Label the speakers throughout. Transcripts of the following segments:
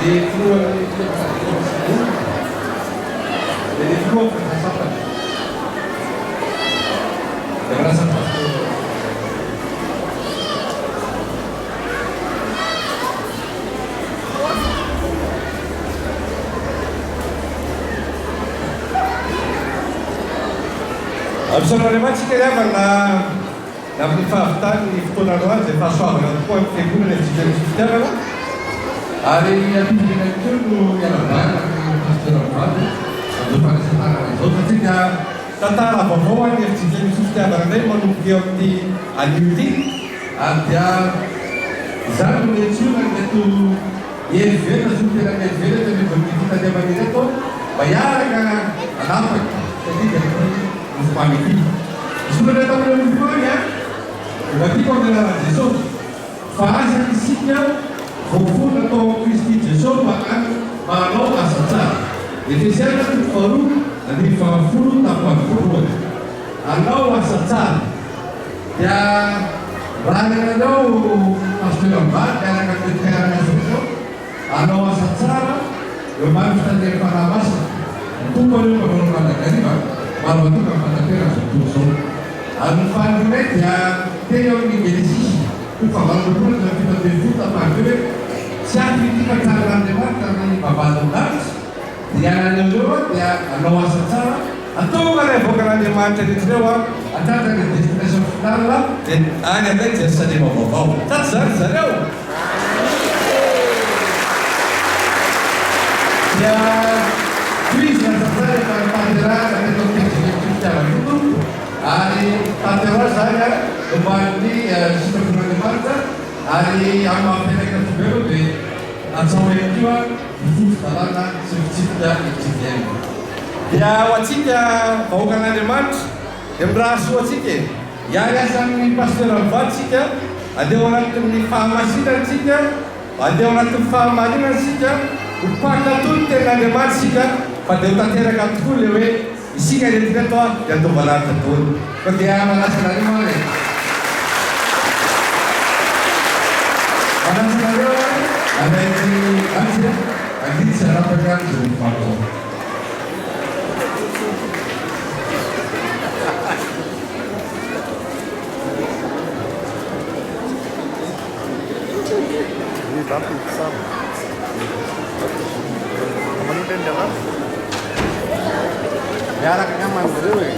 Speaker 1: di Frua jadi Frua perasaan perasaan pastor Absolutamente ci chiedevano la fatta di fotografi e fa sono poi che pure le sistema hari yang dulu yang ada pasti orang itu pada sekarang itu ketika tata bahwa yang sistema berada menunjukkan anjuti ada zaman itu itu ya vela supaya vela tapi begitu dia begitu bayar kan apa jadi Pamiti. Sudah tahu belum semuanya? Berarti kalau dalam Yesus, fase fisiknya, hukum atau Kristi Yesus bahkan malu asal. Jadi saya kan baru nanti fafuru tanpa furu. Alau asal. Ya, berani ada pasti lembat karena ketika Yesus. Alau asal, lembat tadi para masa. Itu perlu ada dari Kalau itu kan kira setuju, alfabet ya teori medisi, itu kalau betul kita berjuta pakai, siapa kita cara lewat karena ini bapak tugas, dia nanya lewat ya lawan secara, atau kalau bukan lewat jadi lewat, ada dari destinasi final dan ada dari jasa di bawah, tak serius. Ya, bisa saya kalau itu hari Patera saya kembali sistem Jakarta hari yang mereka sebelum di asal itu khusus karena subsidi itu ya wajibnya bukan ada mat yang berasa wajibnya yayasan ini pasti orang wajibnya ada orang yang di farmasi dan wajibnya ada orang yang farmasi dan wajibnya upaya itu tidak ada wajibnya pada utara kantor lewat isi kaya tidak tahu yang tu balat betul. Kerja mana sekali mana? Mana sekali? Ada yang ada lagi cara pegang jumpa. Ini tapi sama. Kamu kan jalan? Jarak nyaman dulu ya.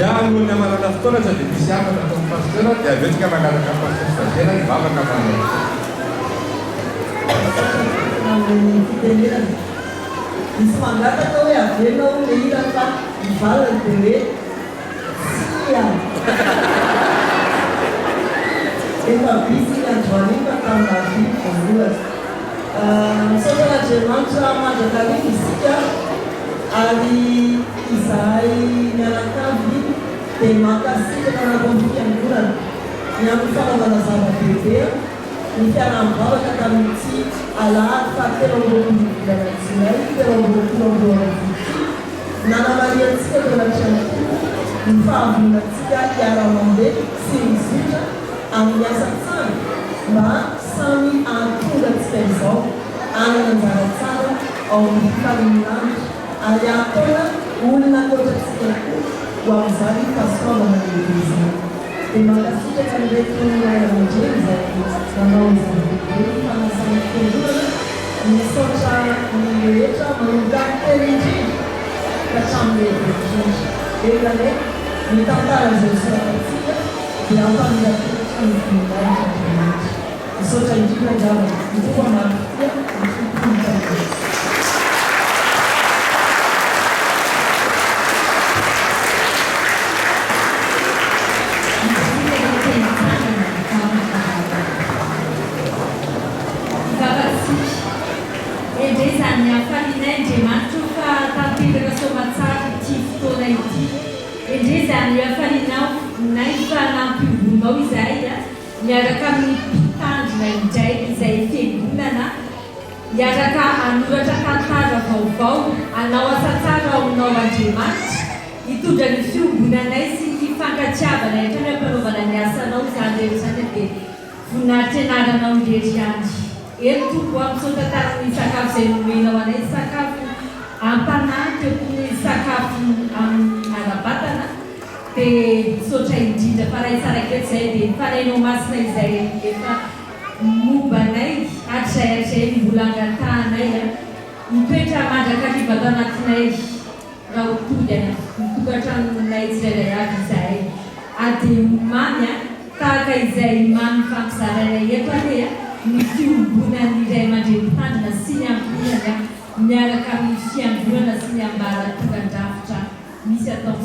Speaker 1: Yang punya mana daftar jadi siapa datang pastor ya bisa mengadakan pastor saja di bawah kapalnya.
Speaker 2: Semangat atau ya, dia mau mengirimkan bal duit siang. Kita bisa yang jualin tentang lagi pembuat. Setelah Jerman selama dekade siang, hari Isai nyalakan terima kasih kepada komisi yang bulan yang sama sama PPR ini kan ambil kata mesti alat faktor untuk dan selain untuk nana Maria sekolah macam infam tidak cara membuat sehingga anda saksan bah sami aku dan spesial anda negara sana orang kalian ayatollah una kota sekitar wazali pastor na igreja. Terima kasih kepada mereka yang menjadi ambao wanafanya sana kwa ni socha ni yetu mangaka nje kachambe kuchosha. Ile ni tantara zote ya kwamba tunafanya socha nje jambo kwa maana
Speaker 3: miaraka amin'ny mpitandrina indray izay fiangonana miaraka anoratra tantara vaovao anao asa tsara ao aminao Andriamanitra hitondra ny fiobonanay sy ny fifankatiavana etra ny ampanaovana ny asanao izany rehetra izany dia voninahitra ianaranao rehetra ihany. Eto tompo amin'izao tantarany sakafo izay nomenao anay sakafo ampanahy ny sakafo amin'ny ara-batana dia misaotra indrindra fa raha isarakety izay dia fanainao masina izay efa mombanay hatrizay mbola angatahanay mitoetra mandrakariva tao anatinay raha hotody mitokantranonay tsirairay avy izahay ady mamy tahaka izay mamy fampizarainay eto ane ny fiombonany iray mandre-pitandrina sy ny ambonana miaraka amin'ny fiangonana sy ny ambara tongan-drafitra misy atao